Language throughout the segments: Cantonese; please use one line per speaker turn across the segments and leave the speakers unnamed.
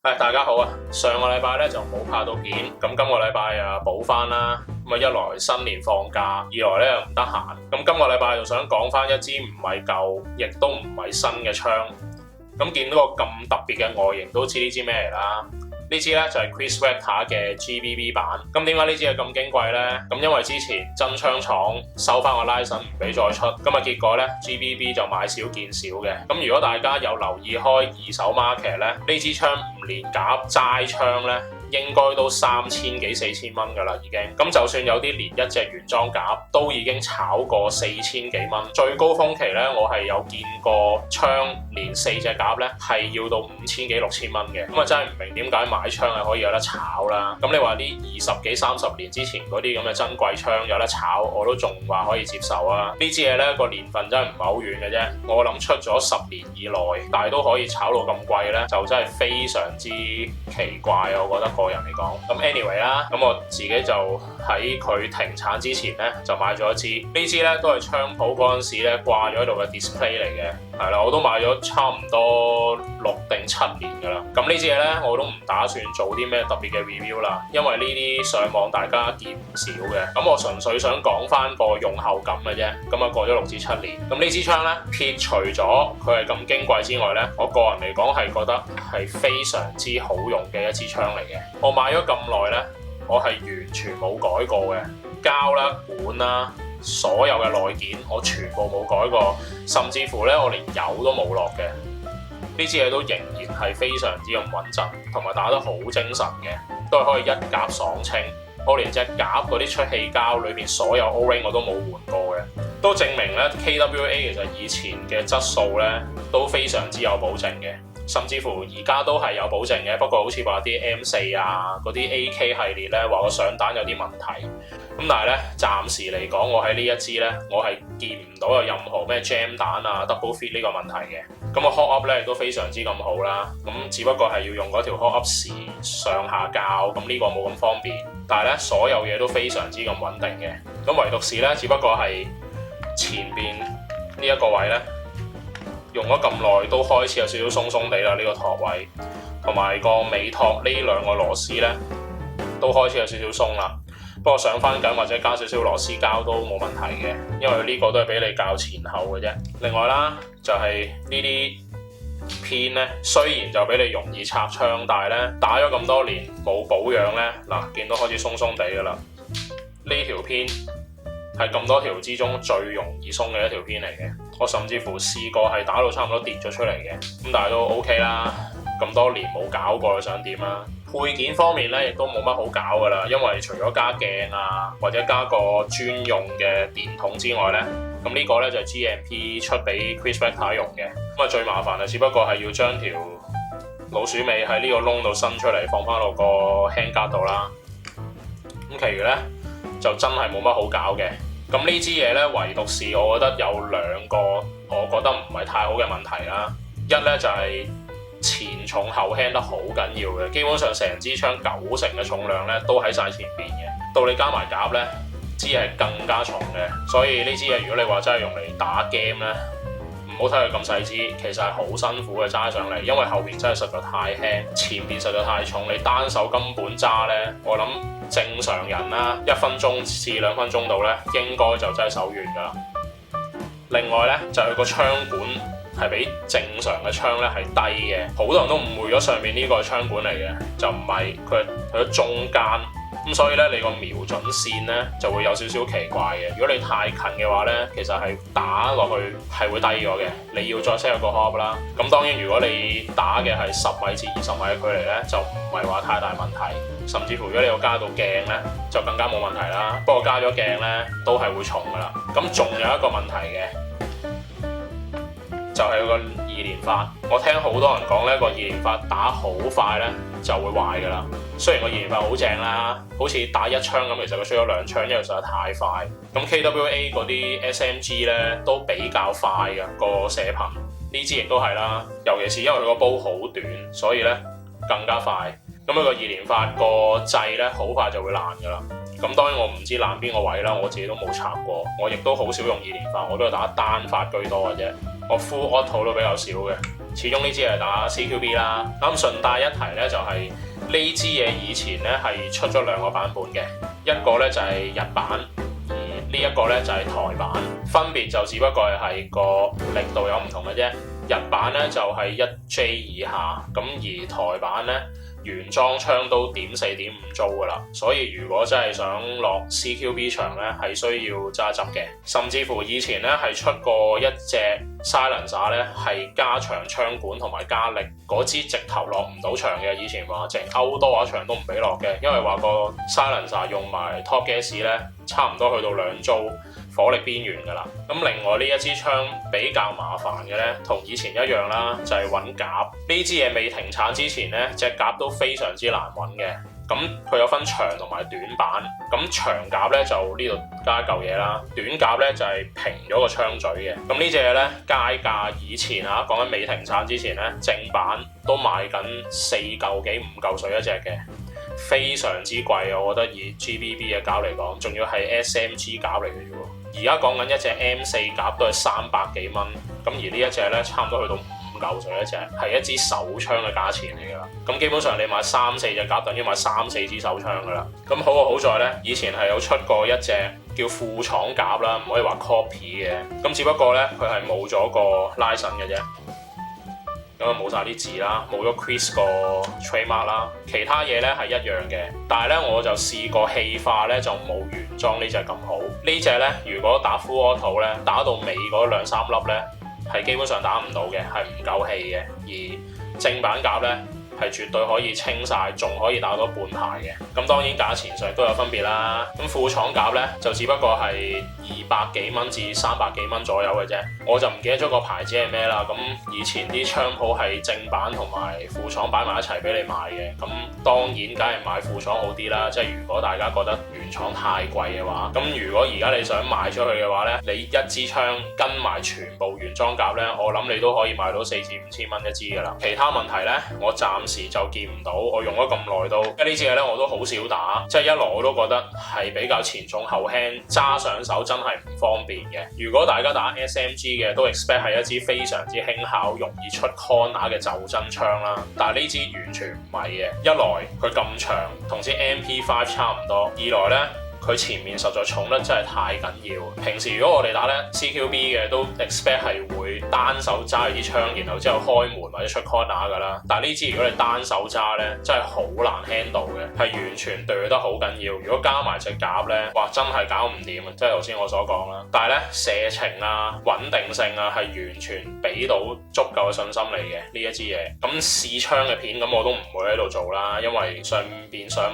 大家好啊！上個禮拜咧就冇拍到片，咁今個禮拜補翻啦。咁一來新年放假，二來咧又唔得閒。咁今個禮拜就想講翻一支唔係舊，亦都唔係新嘅槍。咁見到個咁特別嘅外形，都知呢支咩嚟啦？呢支咧就係 Chris Vector 嘅 GBB 版。咁點解呢支係咁矜貴呢？咁因為之前真槍廠收翻個 license 唔俾再出，咁結果咧 GBB 就買少見少嘅。咁如果大家有留意開二手 market 咧，呢支槍唔連夾齋槍咧，應該都3000幾4000蚊㗎啦已經。咁就算有啲連一隻原裝夾都已經炒過4000幾蚊。最高峰期咧，我係有見過槍連4隻夾咧係要到5000幾6000蚊嘅。咁真係唔明點解買槍係可以有得炒啦。咁你話啲20幾30年之前嗰啲咁嘅珍貴槍有得炒，我都仲話可以接受啊。呢支嘢咧個年份真係唔係好遠嘅啫。我諗出咗10年以內，但係都可以炒到咁貴咧，就真係非常之奇怪啊！我覺得個人嚟講，咁 anyway 啦，咁我自己就喺佢停產之前咧就買咗一支，呢支咧都係槍鋪嗰陣時咧掛咗喺度嘅 display 嚟嘅，係啦，我都買咗差唔多6定7年㗎啦。咁呢支嘢咧我都唔打算做啲咩特別嘅 review 啦，因為呢啲上網大家見唔少嘅。咁我純粹想講翻個用後感嘅啫。咁過咗6至7年，咁呢支槍咧撇除咗佢係咁矜貴之外咧，我個人嚟講係覺得係非常之好用嘅一支槍嚟嘅。我買咗咁耐咧，我係完全冇改過嘅，膠啦、管啦，所有嘅內件我全部冇改過，甚至乎咧我連油都冇落嘅。呢支嘢都仍然係非常之咁穩陣，同埋打得好精神嘅，都係可以一夾爽清。我連隻夾嗰啲出氣膠裏邊所有 O-ring 我都冇換過嘅，都證明咧 KWA 其實以前嘅質素咧都非常之有保證嘅。甚至乎而家都係有保證嘅，不過好似話啲 M4 啊嗰啲 AK 系列咧話個上彈有啲問題，咁但係咧暫時嚟講，我喺呢一支咧我係見唔到有任何咩 jam 彈啊 double fit 呢個問題嘅。咁個 hot up 咧亦都非常之咁好啦，咁只不過係要用嗰條 hot up 匙上下校，咁呢個冇咁方便，但係咧所有嘢都非常之咁穩定嘅。咁唯獨是咧，只不過係前邊呢一個位咧，用咗咁耐都開始有少少鬆鬆地啦，呢個托位同埋個尾托呢兩個螺絲咧都開始有少少鬆啦。不過上翻緊或者加少少螺絲膠都冇問題嘅，因為呢個都係俾你校前後嘅啫。另外啦，就係呢啲片咧，雖然就俾你容易拆槍，但係咧打咗咁多年冇保養咧，嗱見到開始鬆鬆地噶啦。呢條片係咁多條之中最容易鬆嘅一條片嚟嘅，我甚至乎試過係打到差唔多跌咗出嚟嘅，咁但係都 OK 啦。咁多年冇搞過，你想點啊？配件方面咧，亦都冇乜好搞噶啦，因為除咗加鏡啊，或者加個專用嘅電筒之外咧，咁呢個咧就係 GMP 出俾 Chris Vector 用嘅。咁最麻煩啊，只不過係要將條老鼠尾喺呢個窿度伸出嚟，放翻落個 handguard 度啦。咁其餘咧就真係冇乜好搞嘅。咁呢支嘢咧，唯獨是我覺得有2個我覺得唔係太好嘅問題啦。一咧就係前重後輕得好緊要嘅，基本上成支槍90%嘅重量咧都喺晒前邊嘅，到你加埋夾咧，支係更加重嘅。所以呢支嘢如果你話真係用嚟打 game 咧，唔好睇佢咁細支，其實係好辛苦嘅揸上嚟，因為後邊真係實在太輕，前邊實在太重，你單手根本揸咧，我諗正常人啦，1分鐘至2分鐘度咧，應該就真係手軟㗎啦。另外咧就係個槍管係比正常嘅槍咧係低嘅，好多人都誤會咗上面呢個係槍管嚟嘅，就唔係，佢係喺中間，咁所以咧你個瞄準線咧就會有少少奇怪嘅。如果你太近嘅話咧，其實係打落去係會低咗嘅，你要再 set 個 hop 啦。咁當然如果你打嘅係10米至20米嘅距離咧，就唔係話太大問題。甚至乎如果你有加到鏡咧，就更加冇問題啦。不過加咗鏡咧都係會重噶啦。咁仲有一個問題嘅，就係個2連發。我聽好多人講咧，個2連發打好快咧就會壞噶啦。雖然個2連發好正啦，好似打1槍咁，其實佢出咗2槍，因為實在太快。咁 KWA 嗰啲 SMG 咧都比較快嘅個射頻，呢支亦都係啦。尤其是因為佢個煲好短，所以咧更加快。咁佢個2連發個掣咧好快就會爛噶啦。咁當然我唔知爛邊個位啦，我自己都冇插過，我亦都好少用2連發，我都係打單發居多嘅啫。我 full auto 都比較少嘅。始終呢支係打 CQB 啦。咁順帶一提咧，就係呢支嘢以前咧係出咗2個版本嘅，一個咧就係日版，而呢一個咧就係台版，分別就只不過係個力度有唔同嘅啫。日版咧就係1J 以下，咁而台版咧原裝槍都.4.5租噶啦，所以如果真係想落 CQB 場咧，係需要揸執嘅。甚至乎以前咧係出過一隻 Silencer 咧，係加長槍管同埋加力，嗰支直頭落唔到場嘅。以前話淨歐多話場都唔俾落嘅，因為話個 Silencer 用埋 Top Gas 咧，差唔多去到2租火力邊緣噶啦。咁另外呢一支槍比較麻煩嘅咧，同以前一樣啦，就係揾夾。呢支嘢未停產之前咧，隻夾都非常之難揾嘅。咁佢有分長同埋短版，咁長夾咧就呢度加一嚿嘢啦，短夾咧就係平咗個槍嘴嘅。咁呢隻嘢咧街價以前啊，講緊未停產之前咧，正版都賣緊4嚿幾5嚿水一隻嘅，非常之貴啊！我覺得以 GBB 嘅夾嚟講，仲要係 SMG 夾嚟嘅啫喎。而家講緊一隻 M4 夾都係300幾蚊，咁而呢一隻咧差唔多去到5嚿水一隻，係一支手槍嘅價錢嚟㗎啦。咁基本上你買3-4隻夾，等於買3-4支手槍㗎啦。咁好在咧，以前係有出過一隻叫副廠夾啦，唔可以話 copy 嘅。咁只不過咧，佢係冇咗個拉繩嘅啫。咁啊冇晒啲字啦，冇咗 Chris 個 trademark 啦，其他嘢咧係一樣嘅。但係咧我就試過氣化咧就冇原裝呢隻咁好。呢隻咧如果打 full auto 咧，打到尾嗰2-3粒咧係基本上打唔到嘅，係唔夠氣嘅。而正版夾咧係絕對可以清晒，仲可以打到半排嘅。咁當然價錢上都有分別啦。咁副廠夾咧就只不過係200幾蚊至300幾蚊左右嘅啫。我就唔記得咗個牌子係咩啦。咁以前啲槍鋪係正版同埋副廠擺埋一齊俾你買嘅。咁當然梗係買副廠好啲啦。即係如果大家覺得原廠太貴嘅話，咁如果而家你想賣出去嘅話咧，你一支槍跟埋全部原裝夾咧，我諗你都可以賣到4至5千蚊一支㗎啦。其他問題咧，我暫時就見唔到。我用咗咁耐都，因為呢支嘢咧我都好少打，即係一來我都覺得係比較前重後輕，揸上手真係唔方便嘅。如果大家打 SMG 嘅都 expect 係一支非常之輕巧、容易出 corner 嘅就真槍啦，但係呢支完全唔係嘅。一來佢咁長，同支 MP5 差唔多；二來咧，佢前面實在重得真係太緊要。平時如果我哋打咧 CQB 嘅都 expect 係會單手揸住支槍，然後之後開門或者出 corner 㗎啦。但係呢支如果你單手揸咧，真係好難 handle 嘅，係完全對得好緊要。如果加埋隻夾咧，哇真係搞唔掂啊！即係頭先我所講啦。但係咧射程啊、穩定性啊係完全俾到足夠嘅信心嚟嘅呢一支嘢。咁試槍嘅片咁我都唔會喺度做啦，因為上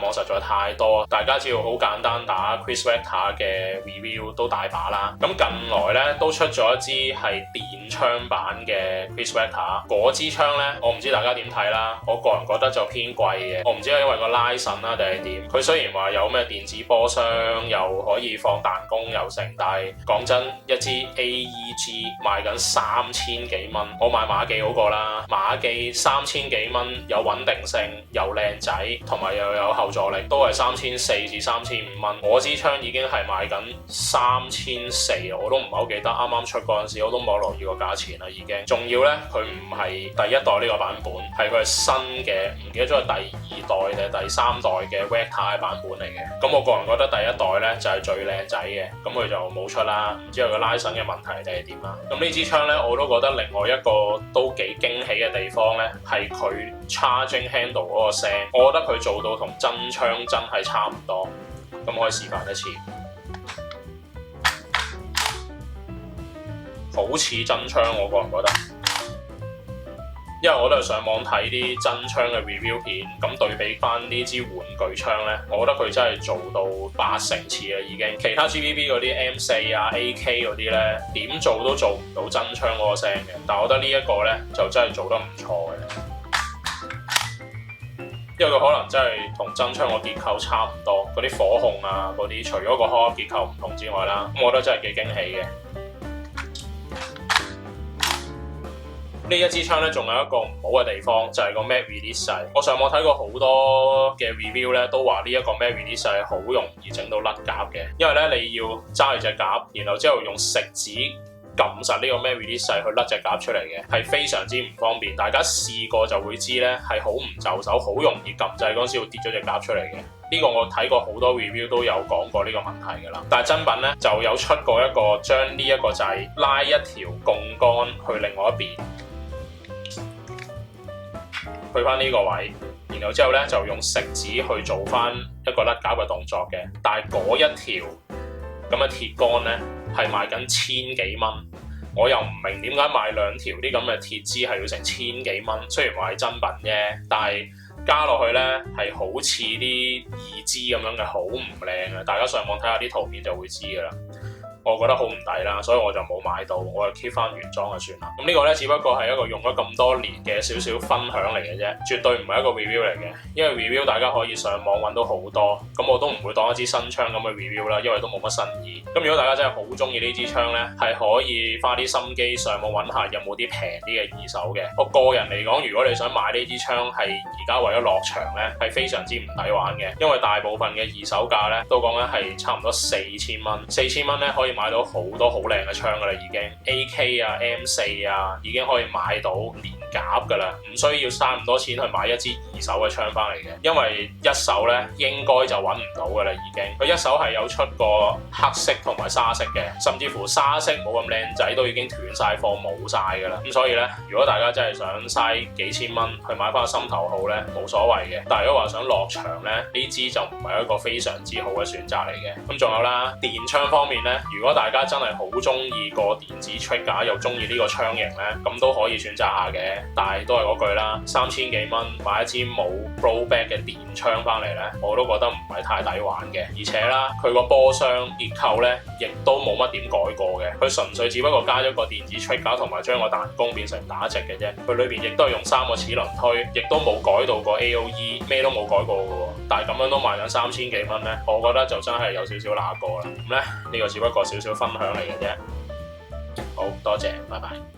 網實在太多，大家只要好簡單打 Chris Vector 嘅 review 都大把啦。咁近來咧都出咗一支係電槍版嘅 Chris Vector，嗰支槍咧我唔知大家點睇啦，我個人覺得就偏貴嘅。我唔知係因為個拉繩啦定係點。佢雖然話有咩電子波箱，又可以放彈弓又成，但係講真，一支 AEG 賣緊3000幾蚊，我買馬記好過啦。馬記3000幾蚊，有穩定性，又靚仔，同埋又有後座力，都係3400至3500蚊。我支槍已經係賣緊3400，我都唔係好記得。啱啱出嗰陣時，我都冇留意個價錢啦，已經。仲要咧，佢唔係第一代呢個版本，係佢係新嘅，唔記得咗係第2代定係第3代嘅 Vector 嘅版本嚟嘅。咁我個人覺得第一代咧就係最靚仔嘅，咁佢就冇出啦。唔知係個拉繩嘅問題定係點啦。咁呢支槍咧，我都覺得另外一個都幾驚喜嘅地方咧，係佢 charging handle 嗰個聲，我覺得佢做到同真槍真係差唔多。咁可以示範一次，好似真槍，我個人覺得，因為我都係上網睇啲真槍嘅 review 片，咁對比翻呢支玩具槍咧，我覺得佢真係做到80%似啦已經。其他 GBB 嗰啲 M4 啊、AK 嗰啲咧，點做都做唔到真槍嗰個聲嘅，但係我覺得呢一個咧就真係做得唔錯嘅。因為佢可能真係同真槍個結構差唔多，嗰啲火控啊嗰啲，除咗個開結構唔同之外啦，咁我覺得真係幾驚喜嘅。呢一支槍咧，仲有一個唔好嘅地方，就係個 mag release 掣。我上網睇過好多嘅 review 咧，都話呢一個 mag release 掣好容易整到甩夾嘅，因為咧你要揸住隻夾，然後之後用食指撳實呢個咩 release 掣去甩隻夾出嚟嘅，係非常之唔方便。大家試過就會知咧，係好唔就手，好容易撳掣嗰陣時會跌咗隻夾出嚟嘅。呢個我睇過好多 review 都有講過呢個問題㗎啦。但係真品咧就有出過一個將呢一個掣拉一條槓桿去另外一邊，去翻呢個位，然後之後咧就用食指去做翻一個甩夾嘅動作嘅。但係嗰一條咁嘅鐵桿咧係賣緊千幾蚊，我又唔明點解買兩條啲咁嘅鐵枝係要成千幾蚊。雖然話係真品啫，但係加落去咧係好似啲二支咁樣嘅，好唔靚嘅。大家上網睇下啲圖片就會知㗎啦。我覺得好唔抵啦，所以我就冇買到，我就 keep 翻原裝就算啦。咁呢個咧只不過係一個用咗咁多年嘅少少分享嚟嘅啫，絕對唔係一個 review 嚟嘅。因為 review 大家可以上網揾到好多，咁我都唔會當一支新槍咁去 review 啦，因為都冇乜新意。咁如果大家真係好中意呢支槍咧，係可以花啲心機上網揾下有冇啲平啲嘅二手嘅。我個人嚟講，如果你想買呢支槍係而家為咗落場咧，係非常之唔抵玩嘅，因為大部分嘅二手價咧都講緊係差唔多4000蚊，4000蚊咧可以買到好多好靚嘅槍㗎啦，已經 AK 啊 M4 啊已經可以買到連夾㗎啦，唔需要嘥咁多錢去買一支二手嘅槍翻嚟嘅，因為一手咧應該就揾唔到㗎啦已經。佢一手係有出過黑色同埋沙色嘅，甚至乎沙色冇咁靚仔都已經斷晒貨冇晒㗎啦。咁所以咧，如果大家真係想嘥幾千蚊去買翻個心頭好咧，冇所謂嘅。但係如果話想落場咧，呢支就唔係一個非常之好嘅選擇嚟嘅。咁仲有啦，電槍方面咧，如果大家真係好中意個電子 trigger 又中意呢個槍型咧，咁都可以選擇下嘅。但係都係嗰句啦，3000幾蚊買一支冇 blowback 嘅電槍翻嚟咧，我都覺得唔係太抵玩嘅。而且啦，佢個波箱結構咧，亦都冇乜點改過嘅，佢純粹只不過加咗個電子 trigger 同埋將個彈弓變成打直嘅啫。佢裏邊亦都係用3個齒輪推，亦都冇改到個 AOE， 咩都冇改過嘅喎。但係咁樣都賣緊3000幾蚊咧，我覺得就真係有少少揦過啦。咁咧呢個只不過少少分享嚟嘅啫。好多謝，拜拜。